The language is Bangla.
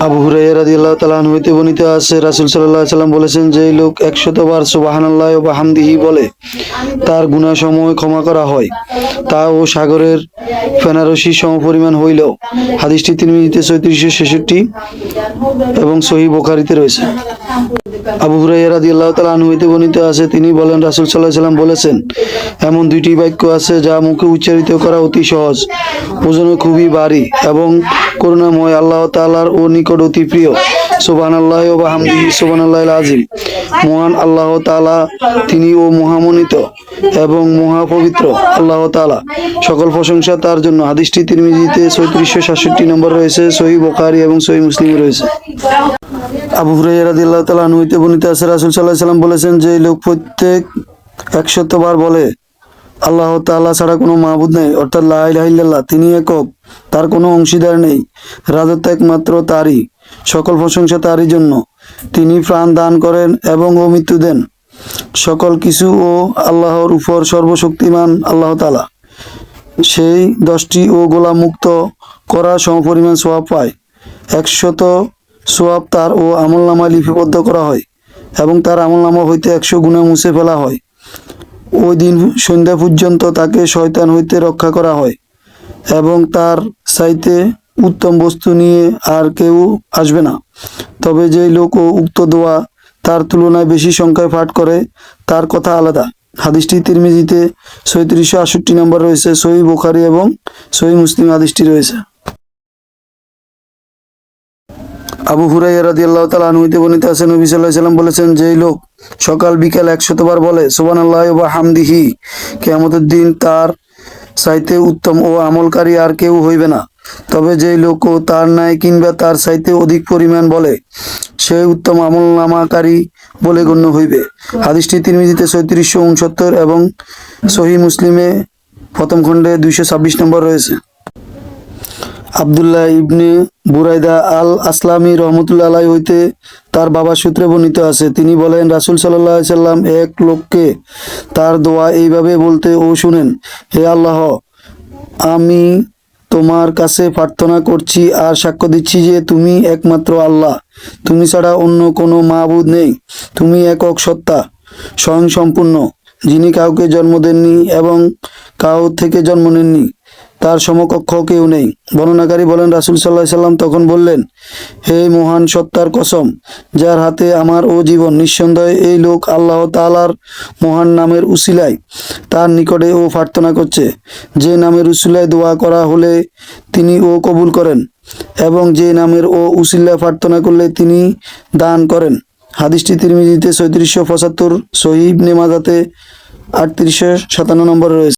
আবু হুরায়রা রাদিয়াল্লাহু তাআলা আনহু হতে বর্ণিত আছে, রাসূল সাল্লাল্লাহু আলাইহি সাল্লাম বলেছেন, যে লোক 100 বার সুবহানাল্লাহ ওয়া বিহামদিহি বলে তার গুনাহসমূহ ক্ষমা করা হয়, তা ও সাগরের ফেনারশি সমপরিমাণ হইলেও। হাদিসটি তিরমিজিতে 3466 এবং সহিহ বুখারীতে রয়েছে। আবু হুরায়রা রাদিয়াল্লাহু তাআলা আনহু হতে বর্ণিত আছে, তিনি বলেন, রাসূল সাল্লাল্লাহু আলাইহি সাল্লাম বলেছেন, এমন দুইটি বাক্য আছে যা মুখে উচ্চারিত করা অতি সহজ, ওজনে খুবই ভারী এবং করুণাময়, আল্লাহ তাআলার ও নিকট অতি প্রিয়। সুবহানাল্লাহ ওয়া বিহামদিহি সুবহানাল্লাহিল আযীম। মহান আল্লাহ তাআলা, তিনি ও মহামহিত এবং মহাপবিত্র আল্লাহ তাআলা, সকল প্রশংসা তার জন্য। হাদিসটি তিরমিজিতে 3467 নম্বর রয়েছে, সহিহ বুখারী এবং সহিহ মুসলিমে রয়েছে। আবু হুরায়রা রাদিয়াল্লাহু তাআলা আনহু হতে বর্ণিত আছে, রাসূল সাল্লাল্লাহু আলাইহি সাল্লাম বলেছেন, যে লোক প্রত্যেক 100 বার বলে আল্লাহ তাআলা ছাড়া কোনো মাবুদ নেই, অর্থাৎ লা ইলাহা ইল্লাল্লাহ, তিনি একক, তার কোনো অংশীদার নেই, রাজত্ব একমাত্র তারই, সকল প্রশংসা তারই জন্য, তিনি প্রাণ দান করেন এবং ও মৃত্যু দেন, সকল কিছু ও আল্লাহর উপর সর্বশক্তিমান আল্লাহ তাআলা, সেই 10টি ও গোলাম মুক্ত করার সমপরিমাণ সওয়াব পায়। 100 সওয়াব তার ও আমলনামায় লিপিবদ্ধ করা হয় এবং তার আমলনামা হইতে 100 গুনাহ মুছে ফেলা হয়। ওই দিন সন্ধ্যা পর্যন্ত তাকে শয়তান হইতে রক্ষা করা হয় এবং তার চাইতে উত্তম বস্তু নিয়ে আর কেউ আসবে না। তবে যে লোক ও উক্ত দোয়া তার তুলনায় বেশি সংখ্যায় পাঠ করে, তার কথা আলাদা। হাদিসটি তিরমিজিতে 3468 নম্বর রয়েছে, সহিহ বুখারী এবং সহিহ মুসলিম হাদিসটি রয়েছে। আবু হুরায়রা রাদিয়াল্লাহু তাআলা আনহু হতে বর্ণিত আছে, নবী সাল্লাল্লাহু আলাইহি সাল্লাম বলেছেন, যে লোক সকাল বিকাল 100 বার বলে সুবহানাল্লাহ ওয়া বিহামদিহি, কিয়ামতের দিন তার চাইতে উত্তম ও আমলকারী আর কেউ হইবে না। তবে যে লোক তার ন্যায় কিংবা তার চাইতে অধিক পরিমাণ বলে, সে উত্তম আমলনামাকারী বলে গণ্য হইবে। হাদিসটি তিরমিজিতে 3469 এবং সহিহ মুসলিমে প্রথম খণ্ডে 226 নম্বর রয়েছে। আব্দুল্লাহ ইবনে বুরাইদা আল আসলামী রহমতুল্লাহ আলাইহি হইতে তার বাবা সূত্রে বর্ণিত আছে, তিনি বলেন, রাসূল সাল্লাল্লাহু আলাইহি সাল্লাম এক লোককে তার দোয়া এইভাবে বলতে ও শুনেন, হে আল্লাহ, আমি তোমার কাছে প্রার্থনা করছি আর সাক্ষ্য দিচ্ছি যে তুমি একমাত্র আল্লাহ, তুমি ছাড়া অন্য কোনো মাবুদ নেই, তুমি একক সত্তা, স্বয়ং সম্পূর্ণ, যিনি কাউকে জন্ম দেননি এবং কাউ থেকে জন্ম নেননি, তার সমকক্ষ কেউ নেই। বর্ণনাকারী বলেন, রাসূল সাল্লাল্লাহু আলাইহি সাল্লাম তখন বললেন, হে মহান সত্তার কসম, যার হাতে আমার ও জীবন, নিঃসন্দেহে এই লোক আল্লাহ তাআলার মহান নামের উসিলায় তার নিকটে ও প্রার্থনা করছে, যে নামের উসিলায় দোয়া করা হলে তিনি ও কবুল করেন এবং যে নামের ও উসিলায় প্রার্থনা করলে তিনি দান করেন। হাদিসটি তিরমিজিতে 3475, সহিহ ইবনে মাজাতে 3857 নম্বরে রয়েছে।